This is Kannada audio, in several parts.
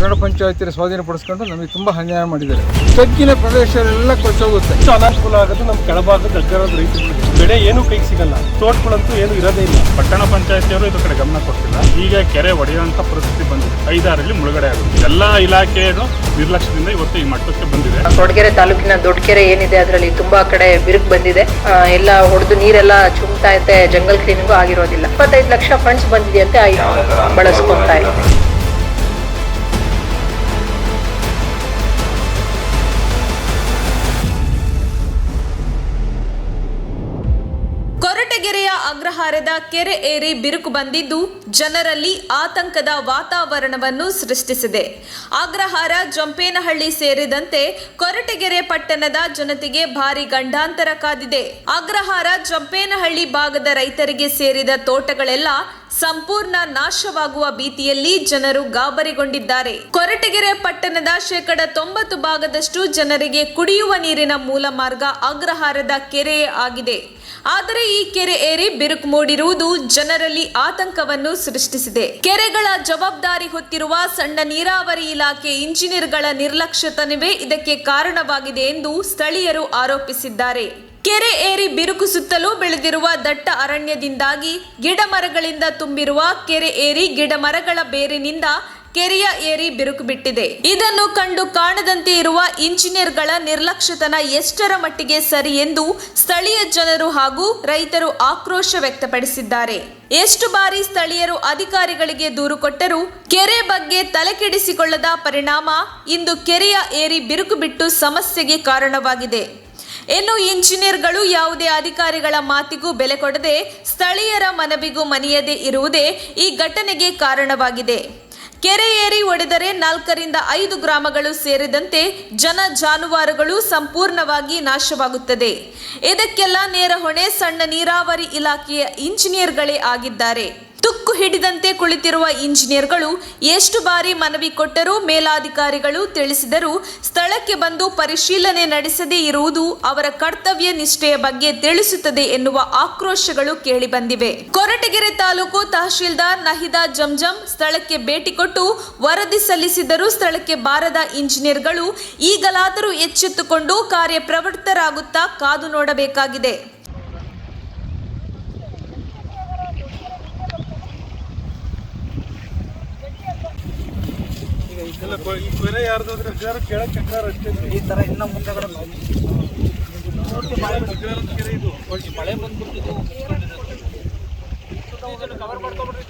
ಪಟ್ಟಣ ಪಂಚಾಯತಿ ಸ್ವಾಧೀನಪಡಿಸ್ಕೊಂಡು ನಮಗೆ ತುಂಬ ಅನ್ಯಾಯ ಮಾಡಿದ್ದಾರೆ. ತಗ್ಗಿನ ಪ್ರದೇಶಗಳೆಲ್ಲ ಕೊಚ್ಚೋಗುತ್ತೆ. ಅನಾನುಕೂಲ ಆಗೋದು ನಮ್ಮ ಕೆಳಭಾಗದ ಅಗ್ಗರದ ರೈತರಿಗೆ. ಬೆಳೆ ಏನು ಕೈಗೆ ಸಿಗಲ್ಲ, ತೋಟಗಳಂತೂ ಏನು ಇರೋದೇ ಇಲ್ಲ. ಪಟ್ಟಣ ಪಂಚಾಯತಿಯವರು ಇದ್ರ ಕಡೆ ಗಮನ ಕೊಡ್ತಿಲ್ಲ. ಈಗ ಕೆರೆ ಒಡೆಯುವಂತ ಪರಿಸ್ಥಿತಿ ಬಂದಿದೆ. 5-6 ಮುಳುಗಡೆ ಆಗುತ್ತೆ. ಎಲ್ಲ ಇಲಾಖೆಗಳು ನಿರ್ಲಕ್ಷ್ಯದಿಂದ ಇವತ್ತು ಈ ಮಟ್ಟಕ್ಕೆ ಬಂದಿದೆ. ಕೊರಟಗೆರೆ ತಾಲೂಕಿನ ದೊಡ್ಡ ಕೆರೆ ಏನಿದೆ ಅದರಲ್ಲಿ ತುಂಬಾ ಕಡೆ ಬಿರುಕು ಬಂದಿದೆ. ಎಲ್ಲ ಹೊಡೆದು ನೀರೆಲ್ಲ ಚುಮ್ತಾ ಇದೆ. ಜಂಗಲ್ ಕ್ಲೀನಿಂಗು ಆಗಿರೋದಿಲ್ಲ. 25 ಲಕ್ಷ ಫಂಡ್ಸ್ ಬಂದಿದೆಯಂತೆ ಬಳಸ್ಕೊಂತಾ ಇದೆ. ಕೊರಟಗೆರೆಯ ಅಗ್ರಹಾರದ ಕೆರೆ ಏರಿ ಬಿರುಕು ಬಂದಿದ್ದು ಜನರಲ್ಲಿ ಆತಂಕದ ವಾತಾವರಣವನ್ನು ಸೃಷ್ಟಿಸಿದೆ. ಅಗ್ರಹಾರ, ಜಂಪೇನಹಳ್ಳಿ ಸೇರಿದಂತೆ ಕೊರಟಗೆರೆ ಪಟ್ಟಣದ ಜನತೆಗೆ ಭಾರಿ ಗಂಡಾಂತರ ಕಾದಿದೆ. ಅಗ್ರಹಾರ, ಜಂಪೇನಹಳ್ಳಿ ಭಾಗದ ರೈತರಿಗೆ ಸೇರಿದ ತೋಟಗಳೆಲ್ಲ ಸಂಪೂರ್ಣ ನಾಶವಾಗುವ ಭೀತಿಯಲ್ಲಿ ಜನರು ಗಾಬರಿಗೊಂಡಿದ್ದಾರೆ. ಕೊರಟಗೆರೆ ಪಟ್ಟಣದ 90% ಭಾಗದಷ್ಟು ಜನರಿಗೆ ಕುಡಿಯುವ ನೀರಿನ ಮೂಲ ಮಾರ್ಗ ಅಗ್ರಹಾರದ ಕೆರೆಯೇ ಆಗಿದೆ. ಆದರೆ ಈ ಕೆರೆ ಏರಿ ಬಿರುಕು ಮೂಡಿರುವುದು ಜನರಲ್ಲಿ ಆತಂಕವನ್ನು ಸೃಷ್ಟಿಸಿದೆ. ಕೆರೆಗಳ ಜವಾಬ್ದಾರಿ ಹೊತ್ತಿರುವ ಸಣ್ಣ ನೀರಾವರಿ ಇಲಾಖೆ ಇಂಜಿನಿಯರ್ಗಳ ನಿರ್ಲಕ್ಷ್ಯತನವೇ ಇದಕ್ಕೆ ಕಾರಣವಾಗಿದೆ ಎಂದು ಸ್ಥಳೀಯರು ಆರೋಪಿಸಿದ್ದಾರೆ. ಕೆರೆ ಏರಿ ಬಿರುಕು ಸುತ್ತಲೂ ಬೆಳೆದಿರುವ ದಟ್ಟ ಅರಣ್ಯದಿಂದಾಗಿ ಗಿಡ ಮರಗಳಿಂದ ತುಂಬಿರುವ ಕೆರೆ ಏರಿ ಗಿಡ ಮರಗಳ ಬೇರಿನಿಂದ ಕೆರೆಯ ಏರಿ ಬಿರುಕು ಬಿಟ್ಟಿದೆ. ಇದನ್ನು ಕಂಡು ಕಾಣದಂತೆ ಇರುವ ಇಂಜಿನಿಯರ್ಗಳ ನಿರ್ಲಕ್ಷ್ಯತನ ಎಷ್ಟರ ಮಟ್ಟಿಗೆ ಸರಿ ಎಂದು ಸ್ಥಳೀಯ ಜನರು ಹಾಗೂ ರೈತರು ಆಕ್ರೋಶ ವ್ಯಕ್ತಪಡಿಸಿದ್ದಾರೆ. ಎಷ್ಟು ಬಾರಿ ಸ್ಥಳೀಯರು ಅಧಿಕಾರಿಗಳಿಗೆ ದೂರು ಕೊಟ್ಟರೂ ಕೆರೆ ಬಗ್ಗೆ ತಲೆಕೆಡಿಸಿಕೊಳ್ಳದ ಪರಿಣಾಮ ಇಂದು ಕೆರೆಯ ಏರಿ ಬಿರುಕು ಬಿಟ್ಟು ಸಮಸ್ಯೆಗೆ ಕಾರಣವಾಗಿದೆ. ಇನ್ನು ಇಂಜಿನಿಯರ್ಗಳು ಯಾವುದೇ ಅಧಿಕಾರಿಗಳ ಮಾತಿಗೂ ಬೆಲೆ ಕೊಡದೆ ಸ್ಥಳೀಯರ ಮನವಿಗೂ ಮಣಿಯದೇ ಇರುವುದೇ ಈ ಘಟನೆಗೆ ಕಾರಣವಾಗಿದೆ. ಕೆರೆ ಏರಿ ಒಡೆದರೆ 4ರಿಂದ 5 ಗ್ರಾಮಗಳು ಸೇರಿದಂತೆ ಜನ ಜಾನುವಾರುಗಳು ಸಂಪೂರ್ಣವಾಗಿ ನಾಶವಾಗುತ್ತದೆ. ಇದಕ್ಕೆಲ್ಲ ನೇರ ಹೊಣೆ ಸಣ್ಣ ನೀರಾವರಿ ಇಲಾಖೆಯ ಇಂಜಿನಿಯರ್ಗಳೇ ಆಗಿದ್ದಾರೆ. ತುಕ್ಕು ಹಿಡಿದಂತೆ ಕುಳಿತಿರುವ ಇಂಜಿನಿಯರ್ಗಳು ಎಷ್ಟು ಬಾರಿ ಮನವಿ ಕೊಟ್ಟರೂ ಮೇಲಾಧಿಕಾರಿಗಳು ತಿಳಿಸಿದರೂ ಸ್ಥಳಕ್ಕೆ ಬಂದು ಪರಿಶೀಲನೆ ನಡೆಸದೇ ಇರುವುದು ಅವರ ಕರ್ತವ್ಯ ನಿಷ್ಠೆಯ ಬಗ್ಗೆ ತಿಳಿಸುತ್ತದೆ ಎನ್ನುವ ಆಕ್ರೋಶಗಳು ಕೇಳಿಬಂದಿವೆ. ಕೊರಟಗೆರೆ ತಾಲೂಕು ತಹಶೀಲ್ದಾರ್ ನಹಿದಾ ಜಂಜಂ ಸ್ಥಳಕ್ಕೆ ಭೇಟಿ ಕೊಟ್ಟು ವರದಿ ಸಲ್ಲಿಸಿದರೂ ಸ್ಥಳಕ್ಕೆ ಬಾರದ ಇಂಜಿನಿಯರ್ಗಳು ಈಗಲಾದರೂ ಎಚ್ಚೆತ್ತುಕೊಂಡು ಕಾರ್ಯಪ್ರವೃತ್ತರಾಗುತ್ತಾ ಕಾದು ನೋಡಬೇಕಾಗಿದೆ. ಈ ಕೆರೆ ಯಾರ್ದಾದ್ರೆ ಕೇಳಕ್ ಈ ತರ ಇನ್ನ ಮುಂದೆಗಡೆ ಕೆರೆ ಇದು ಮಳೆ ಬಂದ್ಬಿಟ್ಟು ಕವರ್ ಮಾಡ್ಕೊಂಡ್ಬಿಡ್ರಿ.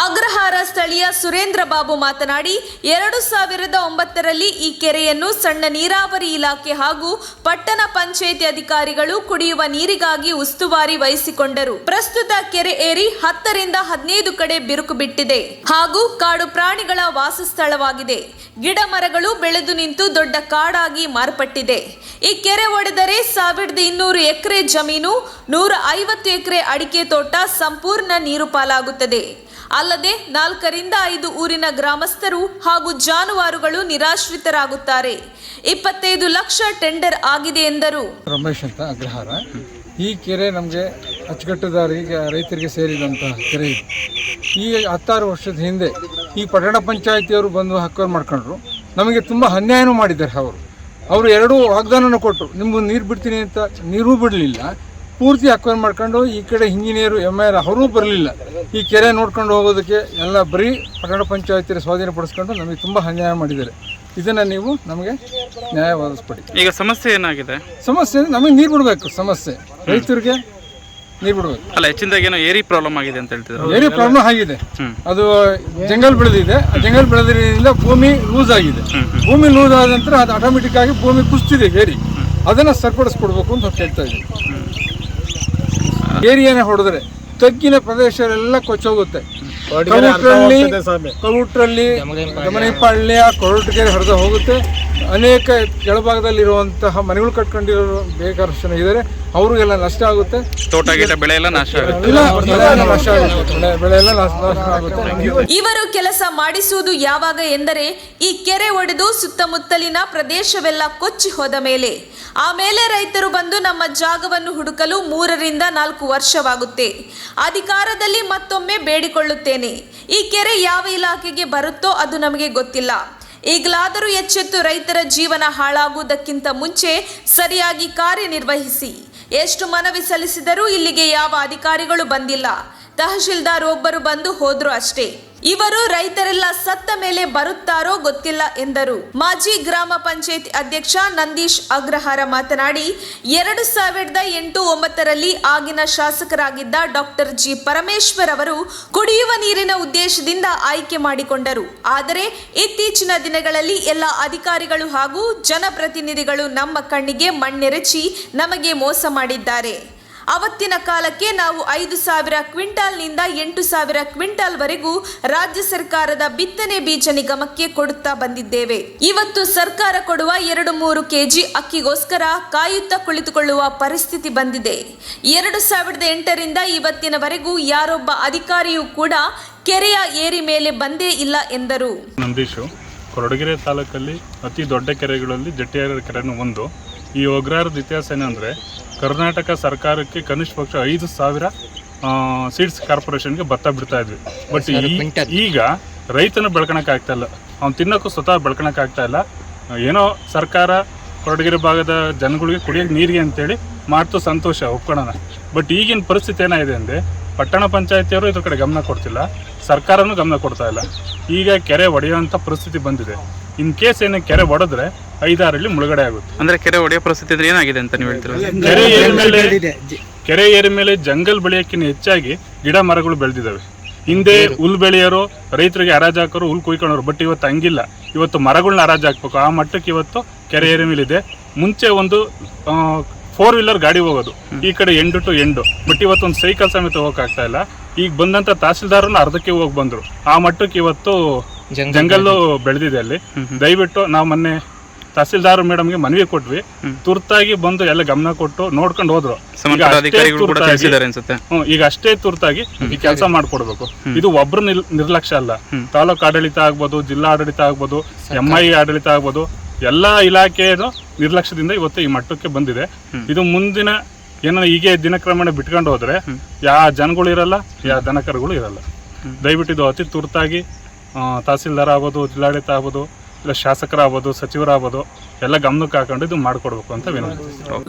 ಅಗ್ರಹಾರ ಸ್ಥಳೀಯ ಸುರೇಂದ್ರ ಬಾಬು ಮಾತನಾಡಿ 2009ರಲ್ಲಿ ಈ ಕೆರೆಯನ್ನು ಸಣ್ಣ ನೀರಾವರಿ ಇಲಾಖೆ ಹಾಗೂ ಪಟ್ಟಣ ಪಂಚಾಯಿತಿ ಅಧಿಕಾರಿಗಳು ಕುಡಿಯುವ ನೀರಿಗಾಗಿ ಉಸ್ತುವಾರಿ ವಹಿಸಿಕೊಂಡರು. ಪ್ರಸ್ತುತ ಕೆರೆ ಏರಿ 10ರಿಂದ 15 ಕಡೆ ಬಿರುಕು ಬಿಟ್ಟಿದೆ ಹಾಗೂ ಕಾಡು ಪ್ರಾಣಿಗಳ ವಾಸಸ್ಥಳವಾಗಿದೆ. ಗಿಡ ಮರಗಳು ಬೆಳೆದು ನಿಂತು ದೊಡ್ಡ ಕಾಡಾಗಿ ಮಾರ್ಪಟ್ಟಿದೆ. ಈ ಕೆರೆ ಒಡೆದರೆ 1200 ಎಕರೆ ಜಮೀನು, 150 ಎಕರೆ ಅಡಿಕೆ ತೋಟ ಸಂಪೂರ್ಣ ನೀರು ಪಾಲಾಗುತ್ತದೆ. ಅಲ್ಲದೆ 4ರಿಂದ 5 ಊರಿನ ಗ್ರಾಮಸ್ಥರು ಹಾಗೂ ಜಾನುವಾರುಗಳು ನಿರಾಶ್ರಿತರಾಗುತ್ತಾರೆ. 25 ಲಕ್ಷ ಟೆಂಡರ್ ಆಗಿದೆ ಎಂದರು. ರಮೇಶ್ ಅಂತ ಅಗ್ರಹಾರ. ಈ ಕೆರೆ ನಮಗೆ ಅಚ್ಚುಕಟ್ಟುದಾರರಿಗೆ ರೈತರಿಗೆ ಸೇರಿದಂತಹ ಕೆರೆ ಇದು. ಈ 16 ವರ್ಷದ ಹಿಂದೆ ಈ ಪಟ್ಟಣ ಪಂಚಾಯಿತಿಯವರು ಬಂದು ಹಕ್ಕು ಮಾಡ್ಕೊಂಡ್ರು. ನಮಗೆ ತುಂಬ ಅನ್ಯಾಯನೂ ಮಾಡಿದ್ದಾರೆ. ಅವರು 2 ವಾಗ್ದಾನನೂ ಕೊಟ್ಟರು, ನಿಮ್ಗೆ ನೀರು ಬಿಡ್ತೀನಿ ಅಂತ. ನೀರೂ ಬಿಡಲಿಲ್ಲ. ಪೂರ್ತಿ ಅಕ್ವೈರ್ ಮಾಡ್ಕೊಂಡು ಈ ಕಡೆ ಇಂಜಿನಿಯರು MR ಅವರೂ ಬರಲಿಲ್ಲ. ಈ ಕೆರೆ ನೋಡ್ಕೊಂಡು ಹೋಗೋದಕ್ಕೆ ಎಲ್ಲ ಬರೀ ಪಟ್ಟಣ ಪಂಚಾಯತಿ ಸ್ವಾಧೀನಪಡಿಸ್ಕೊಂಡು ನಮಗೆ ತುಂಬ ಅನ್ಯಾಯ ಮಾಡಿದ್ದಾರೆ. ಇದನ್ನು ನೀವು ನಮಗೆ ನ್ಯಾಯ ಒದಗಿಸ್ಕೊಡಿ. ಈಗ ಸಮಸ್ಯೆ ಏನಾಗಿದೆ? ಸಮಸ್ಯೆ ನಮಗೆ ನೀರು ಬಿಡಬೇಕು. ಸಮಸ್ಯೆ ರೈತರಿಗೆ ನೀರು ಬಿಡಬೇಕು. ಅಲ್ಲ, ಹೆಚ್ಚಿನದಾಗಿ ಏನೋ ಏರಿ ಪ್ರಾಬ್ಲಮ್ ಆಗಿದೆ ಅಂತ ಹೇಳ್ತಿದ್ರು. ಏರಿ ಪ್ರಾಬ್ಲಮ್ ಆಗಿದೆ. ಅದು ಜಂಗಲ್ ಬೆಳೆದಿದೆ. ಆ ಜಂಗಲ್ ಬೆಳೆದ್ರಿಂದ ಭೂಮಿ ಲೂಸ್ ಆಗಿದೆ. ಭೂಮಿ ಲೂಸ್ ಆದ ನಂತರ ಅದು ಆಟೋಮೆಟಿಕ್ ಆಗಿ ಭೂಮಿ ಕುಸಿದಿದೆ ಏರಿ. ಅದನ್ನು ಸರಿಪಡಿಸ್ಕೊಡ್ಬೇಕು ಅಂತ ಹೇಳ್ತಾ ಇದ್ದೀವಿ. ಏರಿಯಾನೇ ಹೊಡೆದ್ರೆ ತಗ್ಗಿನ ಪ್ರದೇಶಗಳೆಲ್ಲ ಕೊಚ್ಚೋಗುತ್ತೆ. ಕೌಟ್ರಲ್ಲಿ, ದಮನಿಪಳ್ಳಿ, ಕೊರಟಗೆರೆ ಹರಿದು ಹೋಗುತ್ತೆ. ಅನೇಕ ಕೆಳಭಾಗದಲ್ಲಿರುವಂತಹ ಮನೆಗಳು ಕಟ್ಕೊಂಡಿರೋ ಬೇಕಾದಷ್ಟು ಜನ ಇದ್ದಾರೆ. ಅವ್ರಿಗೆಲ್ಲ ನಷ್ಟ ಆಗುತ್ತೆ. ತೋಟ ಗೀಟ ಬೆಳೆ ಎಲ್ಲ ನಾಶ ಆಗುತ್ತೆ. ಬೆಳೆ ಎಲ್ಲ ನಾಶ ಆಗುತ್ತೆ. ಇವರು ಕೆಲಸ ಮಾಡಿಸುವುದು ಯಾವಾಗ ಎಂದರೆ ಈ ಕೆರೆ ಒಡೆದು ಸುತ್ತಮುತ್ತಲಿನ ಪ್ರದೇಶವೆಲ್ಲ ಕೊಚ್ಚಿ ಹೋದ ಮೇಲೆ. ಆಮೇಲೆ ರೈತರು ಬಂದು ನಮ್ಮ ಜಾಗವನ್ನು ಹುಡುಕಲು 3 ರಿಂದ 4 ವರ್ಷವಾಗುತ್ತೆ. ಅಧಿಕಾರದಲ್ಲಿ ಮತ್ತೊಮ್ಮೆ ಬೇಡಿಕೊಳ್ಳುತ್ತೇನೆ, ಈ ಕೆರೆ ಯಾವ ಇಲಾಖೆಗೆ ಬರುತ್ತೋ ಅದು ನಮಗೆ ಗೊತ್ತಿಲ್ಲ. ಈಗಲಾದರೂ ಎಚ್ಚೆತ್ತು ರೈತರ ಜೀವನ ಹಾಳಾಗುವುದಕ್ಕಿಂತ ಮುಂಚೆ ಸರಿಯಾಗಿ ಕಾರ್ಯನಿರ್ವಹಿಸಿ. ಎಷ್ಟು ಮನವಿ ಸಲ್ಲಿಸಿದರೂ ಇಲ್ಲಿಗೆ ಯಾವ ಅಧಿಕಾರಿಗಳು ಬಂದಿಲ್ಲ. ತಹಶೀಲ್ದಾರ್ ಒಬ್ಬರು ಬಂದು ಹೋದ್ರು ಅಷ್ಟೇ. ಇವರು ರೈತರೆಲ್ಲ ಸತ್ತ ಮೇಲೆ ಬರುತ್ತಾರೋ ಗೊತ್ತಿಲ್ಲ ಎಂದರು. ಮಾಜಿ ಗ್ರಾಮ ಪಂಚಾಯತ್ ಅಧ್ಯಕ್ಷ ನಂದೀಶ್ ಅಗ್ರಹಾರ ಮಾತನಾಡಿ 2008-9ರಲ್ಲಿ ಆಗಿನ ಶಾಸಕರಾಗಿದ್ದ ಡಾಕ್ಟರ್ ಜಿ ಪರಮೇಶ್ವರ್ ಅವರು ಕುಡಿಯುವ ನೀರಿನ ಉದ್ದೇಶದಿಂದ ಆಯ್ಕೆ ಮಾಡಿಕೊಂಡರು. ಆದರೆ ಇತ್ತೀಚಿನ ದಿನಗಳಲ್ಲಿ ಎಲ್ಲ ಅಧಿಕಾರಿಗಳು ಹಾಗೂ ಜನಪ್ರತಿನಿಧಿಗಳು ನಮ್ಮ ಕಣ್ಣಿಗೆ ಮಣ್ಣೆರಚಿ ನಮಗೆ ಮೋಸ ಮಾಡಿದ್ದಾರೆ. ಅವತ್ತಿನ ಕಾಲಕ್ಕೆ ನಾವು 5,000 ಕ್ವಿಂಟಾಲ್ನಿಂದ 8,000 ಕ್ವಿಂಟಾಲ್ವರೆಗೂ ರಾಜ್ಯ ಸರ್ಕಾರದ ಬಿತ್ತನೆ ಬೀಜ ನಿಗಮಕ್ಕೆ ಕೊಡುತ್ತಾ ಬಂದಿದ್ದೇವೆ. ಇವತ್ತು ಸರ್ಕಾರ ಕೊಡುವ 2-3 ಕೆಜಿ ಅಕ್ಕಿಗೋಸ್ಕರ ಕಾಯುತ್ತಾ ಕುಳಿತುಕೊಳ್ಳುವ ಪರಿಸ್ಥಿತಿ ಬಂದಿದೆ. 2008ರಿಂದ ಇವತ್ತಿನವರೆಗೂ ಯಾರೊಬ್ಬ ಅಧಿಕಾರಿಯೂ ಕೂಡ ಕೆರೆಯ ಏರಿ ಮೇಲೆ ಬಂದೇ ಇಲ್ಲ ಎಂದರು. ನಂದೀಶು, ಕೊರಟಗೆರೆ ತಾಲೂಕಲ್ಲಿ ಅತಿ ದೊಡ್ಡ ಕೆರೆಗಳಲ್ಲಿ ಜಟ್ಟಿಯಾರ ಕೆರೆನೂ ಒಂದು. ಈ ಅಗ್ರಹಾರದ ಇತಿಹಾಸ ಏನಂದರೆ, ಕರ್ನಾಟಕ ಸರ್ಕಾರಕ್ಕೆ ಕನಿಷ್ಠ ಪಕ್ಷ 5,000 ಸೀಡ್ಸ್ ಕಾರ್ಪೊರೇಷನ್ಗೆ ಭತ್ತ ಬಿಡ್ತಾ ಇದ್ವಿ. ಬಟ್ ಈಗ ರೈತನ ಬೆಳ್ಕೊಳಕ್ಕಾಗ್ತಾ ಇಲ್ಲ, ಅವ್ನು ತಿನ್ನೋಕ್ಕೂ ಸ್ವತಃ ಬೆಳ್ಕೊಳಕ್ಕಾಗ್ತಾ ಇಲ್ಲ. ಏನೋ ಸರ್ಕಾರ ಕೊರಟಗೆರೆ ಭಾಗದ ಜನಗಳಿಗೆ ಕುಡಿಯೋಕ್ಕೆ ನೀರಿಗೆ ಅಂತೇಳಿ ಮಾಡ್ತು, ಸಂತೋಷ, ಒಪ್ಕೊಳ್ಳೋಣ. ಬಟ್ ಈಗಿನ ಪರಿಸ್ಥಿತಿ ಏನಾಗಿದೆ ಅಂದರೆ, ಪಟ್ಟಣ ಪಂಚಾಯತಿಯವರು ಇದ್ರ ಕಡೆ ಗಮನ ಕೊಡ್ತಿಲ್ಲ, ಸರ್ಕಾರನೂ ಗಮನ ಕೊಡ್ತಾ ಇಲ್ಲ. ಈಗ ಕೆರೆ ಒಡೆಯುವಂಥ ಪರಿಸ್ಥಿತಿ ಬಂದಿದೆ. ಇನ್ ಕೇಸ್ ಏನೋ ಕೆರೆ ಒಡೆದ್ರೆ 5-6 ಮುಳುಗಡೆ ಆಗುತ್ತೆ. ಅಂದ್ರೆ ಕೆರೆ ಒಡೆಯೋ ಪರಿಸ್ಥಿತಿ ಅಂದ್ರೆ ಏನಾಗಿದೆ ಅಂತ ನೀವು ಹೇಳ್ತೀರಾ? ಕೆರೆ ಏರಿ ಮೇಲೆ ಜಂಗಲ್ ಬೆಳೆಯೋಕ್ಕಿಂತ ಹೆಚ್ಚಾಗಿ ಗಿಡ ಮರಗಳು ಬೆಳೆದಿದ್ದಾವೆ. ಹಿಂದೆ ಹುಲ್ ಬೆಳೆಯೋರು, ರೈತರಿಗೆ ಹರಾಜು ಹಾಕೋರು, ಹುಲ್ ಕುಯ್ಕೊಳ್ಳೋರು. ಬಟ್ ಇವತ್ತು ಹಂಗಿಲ್ಲ. ಇವತ್ತು ಮರಗಳನ್ನ ಹರಾಜು ಹಾಕ್ಬೇಕು, ಆ ಮಟ್ಟಕ್ಕೆ ಇವತ್ತು ಕೆರೆ ಏರಿ ಮೇಲಿದೆ. ಮುಂಚೆ ಒಂದು 4 ವೀಲರ್ ಗಾಡಿ ಹೋಗೋದು, ಈ ಕಡೆ ಎಂಡು ಟು ಎಂಡು. ಬಟ್ ಇವತ್ತು ಒಂದು ಸೈಕಲ್ ಸಮೇತ ಹೋಗಕ್ಕಾಗ್ತಾ ಇಲ್ಲ. ಈಗ ಬಂದಂತ ತಹಸೀಲ್ದಾರನ್ನ ಅರ್ಧಕ್ಕೆ ಹೋಗಿ ಬಂದ್ರು, ಆ ಮಟ್ಟಕ್ಕೆ ಇವತ್ತು ಜಂಗಲ್ಲು ಬೆಳೆದಿದೆ ಅಲ್ಲಿ. ದಯವಿಟ್ಟು ನಾವು ಮೊನ್ನೆ ತಹಸೀಲ್ದಾರ್ ಮೇಡಮ್ಗೆ ಮನವಿ ಕೊಟ್ವಿ, ತುರ್ತಾಗಿ ಬಂದು ಎಲ್ಲ ಗಮನ ಕೊಟ್ಟು ನೋಡ್ಕೊಂಡು ಹೋದ್ರು. ಈಗ ಅಷ್ಟೇ ತುರ್ತಾಗಿ ಈ ಕೆಲಸ ಮಾಡ್ಕೊಡ್ಬೇಕು. ಇದು ಒಬ್ರು ನಿರ್ಲಕ್ಷ್ಯ ಅಲ್ಲ. ತಾಲೂಕು ಆಡಳಿತ ಆಗ್ಬೋದು, ಜಿಲ್ಲಾ ಆಡಳಿತ ಆಗ್ಬೋದು, MI ಆಡಳಿತ ಆಗ್ಬೋದು, ಎಲ್ಲಾ ಇಲಾಖೆಯ ನಿರ್ಲಕ್ಷ್ಯದಿಂದ ಇವತ್ತು ಈ ಮಟ್ಟಕ್ಕೆ ಬಂದಿದೆ. ಇದು ಮುಂದಿನ ಏನೋ ಹೀಗೆ ದಿನಕ್ರಮಣ ಬಿಟ್ಕೊಂಡು ಹೋದ್ರೆ ಯಾವ ಜನಗಳು ಇರಲ್ಲ, ಯಾವ ದನಕರುಗಳು ಇರಲ್ಲ. ದಯವಿಟ್ಟು ಇದು ಅತಿ ತುರ್ತಾಗಿ ತಹಸೀಲ್ದಾರ್ ಆಗ್ಬೋದು, ಜಿಲ್ಲಾಡಳಿತ ಆಗ್ಬೋದು, ಇಲ್ಲ ಶಾಸಕರಾಗ್ಬೋದು, ಸಚಿವರಾಗ್ಬೋದು, ಎಲ್ಲ ಗಮನಕ್ಕೆ ಹಾಕೊಂಡು ಇದು ಮಾಡಿಕೊಡ್ಬೇಕು ಅಂತ ವಿನಂತಿ.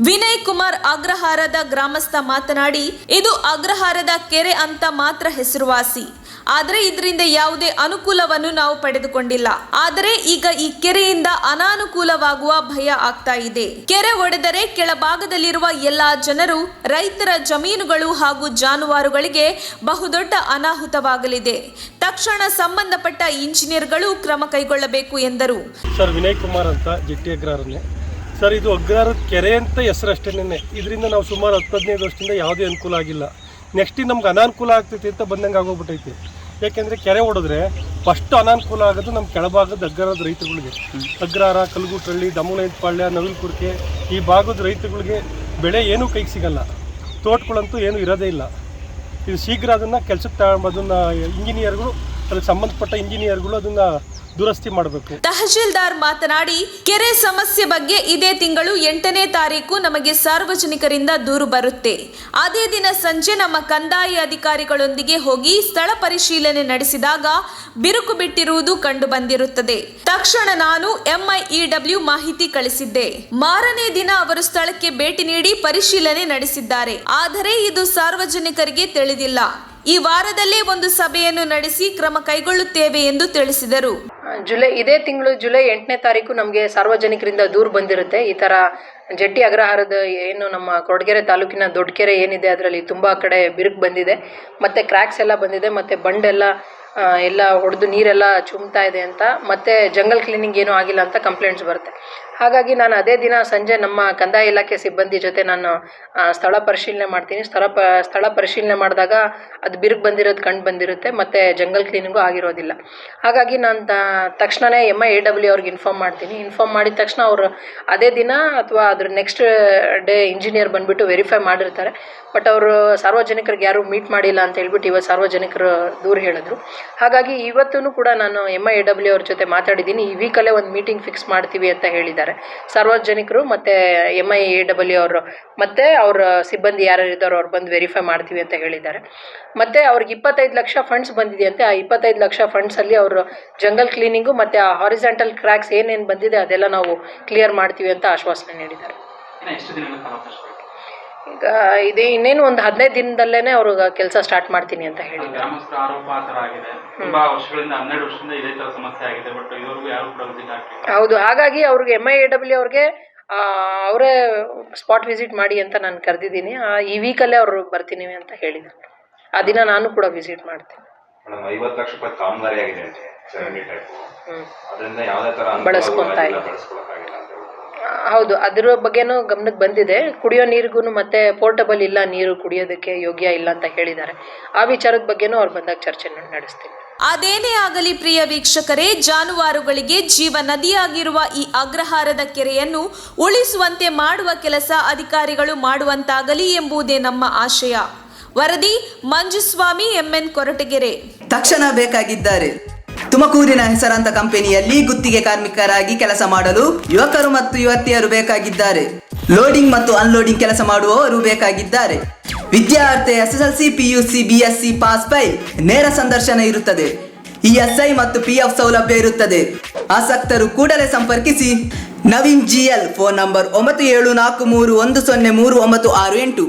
ವಿನಯ್ ಕುಮಾರ್ ಅಗ್ರಹಾರದ ಗ್ರಾಮಸ್ಥ ಮಾತನಾಡಿ, ಇದು ಅಗ್ರಹಾರದ ಕೆರೆ ಅಂತ ಮಾತ್ರ ಹೆಸರುವಾಸಿ. ಆದರೆ ಇದರಿಂದ ಯಾವುದೇ ಅನುಕೂಲವನ್ನು ನಾವು ಪಡೆದುಕೊಂಡಿಲ್ಲ. ಆದರೆ ಈಗ ಈ ಕೆರೆಯಿಂದ ಅನಾನುಕೂಲವಾಗುವ ಭಯ ಆಗ್ತಾ ಇದೆ. ಕೆರೆ ಒಡೆದರೆ ಕೆಳಭಾಗದಲ್ಲಿರುವ ಎಲ್ಲಾ ಜನರು, ರೈತರ ಜಮೀನುಗಳು ಹಾಗೂ ಜಾನುವಾರುಗಳಿಗೆ ಬಹುದೊಡ್ಡ ಅನಾಹುತವಾಗಲಿದೆ. ತಕ್ಷಣ ಸಂಬಂಧಪಟ್ಟ ಇಂಜಿನಿಯರ್ಗಳು ಕ್ರಮ ಕೈಗೊಳ್ಳಬೇಕು ಎಂದರು. ಸರ್, ವಿನಯ್ ಕುಮಾರ್ ಅಂತ ಜಟ್ಟಿ ಅಗ್ರಹಾರನೇ ಸರ್. ಇದು ಅಗ್ರಹಾರದ ಕೆರೆ ಅಂತ ಹೆಸರಷ್ಟೇನೆ. ಇದರಿಂದ ನಾವು ಸುಮಾರು 10-15 ವರ್ಷದಿಂದ ಯಾವುದೇ ಅನುಕೂಲ ಆಗಿಲ್ಲ. ನೆಕ್ಸ್ಟ್ ನಮ್ಗೆ ಅನಾನುಕೂಲ ಆಗ್ತೈತಿ ಅಂತ ಬಂದಂಗೆ ಆಗೋಗ್ಬಿಟ್ಟೈತಿ. ಯಾಕೆಂದರೆ ಕೆರೆ ಹೊಡೆದ್ರೆ ಫಸ್ಟ್ ಅನಾನುಕೂಲ ಆಗೋದು ನಮ್ಮ ಕೆಳಭಾಗದ ಅಗ್ರಹಾರದ ರೈತರುಗಳಿಗೆ. ಅಗ್ರಹಾರ, ಕಲ್ಗುಟ್ರಳ್ಳಿ, ದಮುನೈಪಾಳ್ಯ, ನವಿಲ್ಕುರ್ಕೆ ಈ ಭಾಗದ ರೈತರುಗಳಿಗೆ ಬೆಳೆ ಏನೂ ಕೈಗೆ ಸಿಗಲ್ಲ. ತೋಟಗಳಂತೂ ಏನೂ ಇರೋದೇ ಇಲ್ಲ. ಇದು ಶೀಘ್ರ ಅದನ್ನು ಕೆಲಸಕ್ಕೆ ಅದನ್ನು ಇಂಜಿನಿಯರ್ಗಳು, ಅದಕ್ಕೆ ಸಂಬಂಧಪಟ್ಟ ಇಂಜಿನಿಯರ್ಗಳು ಅದನ್ನು ದುರಸ್ತಿ ಮಾಡಬೇಕು. ತಹಶೀಲ್ದಾರ್ ಮಾತನಾಡಿ, ಕೆರೆ ಸಮಸ್ಯೆ ಬಗ್ಗೆ ಇದೇ ತಿಂಗಳು 8ನೇ ತಾರೀಕು ನಮಗೆ ಸಾರ್ವಜನಿಕರಿಂದ ದೂರು ಬರುತ್ತೆ. ಅದೇ ದಿನ ಸಂಜೆ ನಮ್ಮ ಕಂದಾಯ ಅಧಿಕಾರಿಗಳೊಂದಿಗೆ ಹೋಗಿ ಸ್ಥಳ ಪರಿಶೀಲನೆ ನಡೆಸಿದಾಗ ಬಿರುಕು ಬಿಟ್ಟಿರುವುದು ಕಂಡು ಬಂದಿರುತ್ತದೆ. ತಕ್ಷಣ ನಾನು MIEW ಮಾಹಿತಿ ಕಳಿಸಿದ್ದೆ. ಮಾರನೇ ದಿನ ಅವರು ಸ್ಥಳಕ್ಕೆ ಭೇಟಿ ನೀಡಿ ಪರಿಶೀಲನೆ ನಡೆಸಿದ್ದಾರೆ. ಆದರೆ ಇದು ಸಾರ್ವಜನಿಕರಿಗೆ ತಿಳಿದಿಲ್ಲ. ಈ ವಾರದಲ್ಲೇ ಒಂದು ಸಭೆಯನ್ನು ನಡೆಸಿ ಕ್ರಮ ಕೈಗೊಳ್ಳುತ್ತೇವೆ ಎಂದು ತಿಳಿಸಿದರು. ಇದೇ ತಿಂಗಳು ಜುಲೈ 8ನೇ ತಾರೀಕು ನಮಗೆ ಸಾರ್ವಜನಿಕರಿಂದ ದೂರು ಬಂದಿರುತ್ತೆ. ಈ ತರ ಜಟ್ಟಿ ಅಗ್ರಹಾರದ ಏನು ನಮ್ಮ ಕೊರಟಗೆರೆ ತಾಲೂಕಿನ ದೊಡ್ಡ ಕೆರೆ ಏನಿದೆ ಅದರಲ್ಲಿ ತುಂಬಾ ಕಡೆ ಬಿರುಕು ಬಂದಿದೆ, ಮತ್ತೆ ಕ್ರ್ಯಾಕ್ಸ್ ಎಲ್ಲ ಬಂದಿದೆ, ಮತ್ತೆ ಬಂಡೆಲ್ಲ ಎಲ್ಲ ಹೊಡೆದು ನೀರೆಲ್ಲ ಚುಮ್ತಾ ಇದೆ ಅಂತ, ಮತ್ತೆ ಜಂಗಲ್ ಕ್ಲೀನಿಂಗ್ ಏನೂ ಆಗಿಲ್ಲ ಅಂತ ಕಂಪ್ಲೇಂಟ್ಸ್ ಬರುತ್ತೆ. ಹಾಗಾಗಿ ನಾನು ಅದೇ ದಿನ ಸಂಜೆ ನಮ್ಮ ಕಂದಾಯ ಇಲಾಖೆ ಸಿಬ್ಬಂದಿ ಜೊತೆ ನಾನು ಸ್ಥಳ ಪರಿಶೀಲನೆ ಮಾಡ್ತೀನಿ. ಸ್ಥಳ ಪರಿಶೀಲನೆ ಮಾಡಿದಾಗ ಅದು ಬಿರುಕು ಬಂದಿರೋದು ಕಂಡು ಬಂದಿರುತ್ತೆ, ಮತ್ತು ಜಂಗಲ್ ಕ್ಲೀನಿಂಗು ಆಗಿರೋದಿಲ್ಲ. ಹಾಗಾಗಿ ನಾನು ತಕ್ಷಣವೇ MIAW ಅವ್ರಿಗೆ ಇನ್ಫಾರ್ಮ್ ಮಾಡ್ತೀನಿ. ಇನ್ಫಾರ್ಮ್ ಮಾಡಿದ ತಕ್ಷಣ ಅವರು ಅದೇ ದಿನ ಅಥವಾ ಅದ್ರ ನೆಕ್ಸ್ಟ್ ಡೇ ಇಂಜಿನಿಯರ್ ಬಂದುಬಿಟ್ಟು ವೆರಿಫೈ ಮಾಡಿರ್ತಾರೆ. ಬಟ್ ಅವರು ಸಾರ್ವಜನಿಕರಿಗೆ ಯಾರೂ ಮೀಟ್ ಮಾಡಿಲ್ಲ ಅಂತ ಹೇಳ್ಬಿಟ್ಟು ಇವತ್ತು ಸಾರ್ವಜನಿಕರು ದೂರ ಹೇಳಿದ್ರು. ಹಾಗಾಗಿ ಇವತ್ತೂ ಕೂಡ ನಾನು MIAW ಅವ್ರ ಜೊತೆ ಮಾತಾಡಿದ್ದೀನಿ. ಈ ವೀಕಲ್ಲೇ ಒಂದು ಮೀಟಿಂಗ್ ಫಿಕ್ಸ್ ಮಾಡ್ತೀವಿ ಅಂತ ಹೇಳಿದ್ದಾರೆ ಸಾರ್ವಜನಿಕರು ಮತ್ತು MIAW ಅವರು ಮತ್ತು ಅವರ ಸಿಬ್ಬಂದಿ ಯಾರು ಇದ್ದಾರೋ ಅವ್ರು ಬಂದು ವೆರಿಫೈ ಮಾಡ್ತೀವಿ ಅಂತ ಹೇಳಿದ್ದಾರೆ. ಮತ್ತು ಅವ್ರಿಗೆ 25 ಲಕ್ಷ ಫಂಡ್ಸ್ ಬಂದಿದೆಯಂತೆ. ಆ 25 ಲಕ್ಷ ಫಂಡ್ಸಲ್ಲಿ ಅವರು ಜಂಗಲ್ ಕ್ಲೀನಿಂಗು ಮತ್ತು ಆ ಹಾರಿಜಾಂಟಲ್ ಕ್ರ್ಯಾಕ್ಸ್ ಏನೇನು ಬಂದಿದೆ ಅದೆಲ್ಲ ನಾವು ಕ್ಲಿಯರ್ ಮಾಡ್ತೀವಿ ಅಂತ ಆಶ್ವಾಸನೆ ನೀಡಿದ್ದಾರೆ. ಈಗ ಇದೇ ಇನ್ನೇನು ಒಂದು 15 ದಿನದಲ್ಲೇ ಅವರು ಕೆಲಸ ಸ್ಟಾರ್ಟ್ ಮಾಡ್ತೀನಿ ಅಂತ ಹೇಳಿದ್ದಾರೆ. ಹೌದು, ಹಾಗಾಗಿ ಅವ್ರಿಗೆ MIAW ಅವ್ರಿಗೆ ಅವರೇ ಸ್ಪಾಟ್ ವಿಸಿಟ್ ಮಾಡಿ ಅಂತ ನಾನು ಕರೆದಿದ್ದೀನಿ. ಈ ವೀಕಲ್ಲೇ ಅವರು ಬರ್ತೀನಿ ಅಂತ ಹೇಳಿದ್ದಾರೆ. ಆ ದಿನ ನಾನು ಕೂಡ ವಿಸಿಟ್ ಮಾಡ್ತೀನಿ. 50 ಲಕ್ಷ ರೂಪಾಯಿ ಕಾಮಗಾರಿ ಆಗಿದೆ ಬಳಸ್ಕೊತಾ ಇಲ್ಲ. ಹೌದು, ಅದರ ಬಗ್ಗೆನೂ ಗಮನಕ್ಕೆ ಬಂದಿದೆ. ಕುಡಿಯೋ ನೀರಿಗೂ ಮತ್ತೆ ಪೋರ್ಟಬಲ್ ಇಲ್ಲ, ನೀರು ಕುಡಿಯೋದಕ್ಕೆ ಯೋಗ್ಯ ಇಲ್ಲ ಅಂತ ಹೇಳಿದ್ದಾರೆ. ಆ ವಿಚಾರದ ಬಗ್ಗೆನೂ ಅವ್ರು ಬಂದಾಗ ಚರ್ಚೆ ನಡೆಸ್ತೀನಿ. ಅದೇನೇ ಆಗಲಿ ಪ್ರಿಯ ವೀಕ್ಷಕರೇ, ಜಾನುವಾರುಗಳಿಗೆ ಜೀವ ನದಿಯಾಗಿರುವ ಈ ಅಗ್ರಹಾರದ ಕೆರೆಯನ್ನು ಉಳಿಸುವಂತೆ ಮಾಡುವ ಕೆಲಸ ಅಧಿಕಾರಿಗಳು ಮಾಡುವಂತಾಗಲಿ ಎಂಬುದೇ ನಮ್ಮ ಆಶಯ. ವರದಿ ಮಂಜುಸ್ವಾಮಿ, MN ಕೊರಟಗೆರೆ. ತಕ್ಷಣ ಬೇಕಾಗಿದ್ದಾರೆ. ತುಮಕೂರಿನ ಹೆಸರಾಂತ ಕಂಪನಿಯಲ್ಲಿ ಗುತ್ತಿಗೆ ಕಾರ್ಮಿಕರಾಗಿ ಕೆಲಸ ಮಾಡಲು ಯುವಕರು ಮತ್ತು ಯುವತಿಯರು ಬೇಕಾಗಿದ್ದಾರೆ. ಲೋಡಿಂಗ್ ಮತ್ತು ಅನ್ಲೋಡಿಂಗ್ ಕೆಲಸ ಮಾಡುವವರು ಬೇಕಾಗಿದ್ದಾರೆ. ವಿದ್ಯಾರ್ಥಿ SSLC, PUC, BSc pass file. ನೇರ ಸಂದರ್ಶನ ಇರುತ್ತದೆ. ESI ಮತ್ತು PF ಸೌಲಭ್ಯ ಇರುತ್ತದೆ. ಆಸಕ್ತರು ಕೂಡಲೇ ಸಂಪರ್ಕಿಸಿ. Naveen GL, phone number 9743103968.